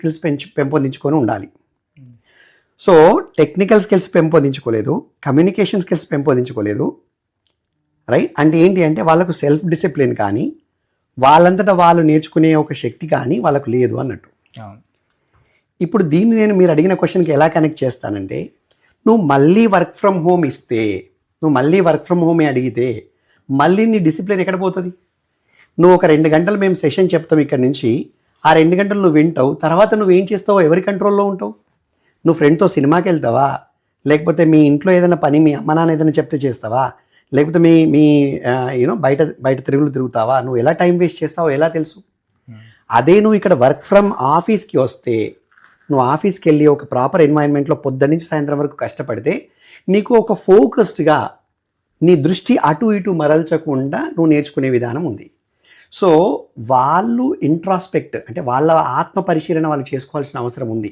Skills పెంపొందించుకొని ఉండాలి. So technical skills పెంపొందించుకోలేదు, కమ్యూనికేషన్ స్కిల్స్ పెంపొందించుకోలేదు, రైట్. అంటే ఏంటి అంటే వాళ్ళకు సెల్ఫ్ డిసిప్లిన్ కానీ వాళ్ళంతటా వాళ్ళు నేర్చుకునే ఒక శక్తి కానీ వాళ్ళకు లేదు అన్నట్టు. ఇప్పుడు దీన్ని నేను మీరు అడిగిన క్వశ్చన్కి ఎలా కనెక్ట్ చేస్తానంటే, నువ్వు మళ్ళీ వర్క్ ఫ్రమ్ హోమ్ ఇస్తే, నువ్వు మళ్ళీ వర్క్ ఫ్రమ్ హోమే అడిగితే మళ్ళీ నీ డిసిప్లిన్ ఎక్కడ పోతుంది? నువ్వు ఒక 2 గంటలు మేము సెషన్ చెప్తాం ఇక్కడ నుంచి, ఆ 2 గంటలు నువ్వు వింటావు, తర్వాత నువ్వేం చేస్తావో ఎవరి కంట్రోల్లో ఉంటావు? నువ్వు ఫ్రెండ్తో సినిమాకి వెళ్తావా, లేకపోతే మీ ఇంట్లో ఏదైనా పని మీ అమ్మ నాన్న ఏదైనా చెప్తే చేస్తావా, లేకపోతే మీ యూనో బయట తిరుగుతావా? నువ్వు ఎలా టైం వేస్ట్ చేస్తావో ఎలా తెలుసు? అదే నువ్వు ఇక్కడ వర్క్ ఫ్రమ్ ఆఫీస్కి వస్తే, నువ్వు ఆఫీస్కి వెళ్ళి ఒక ప్రాపర్ ఎన్వైరన్మెంట్లో పొద్దున్న నుంచి సాయంత్రం వరకు కష్టపడితే నీకు ఒక ఫోకస్డ్గా నీ దృష్టి అటు ఇటు మరల్చకుండా నువ్వు నేర్చుకునే విధానం ఉంది. సో వాళ్ళు ఇంట్రాస్పెక్ట్ అంటే వాళ్ళ ఆత్మ పరిశీలన వాళ్ళు చేసుకోవాల్సిన అవసరం ఉంది.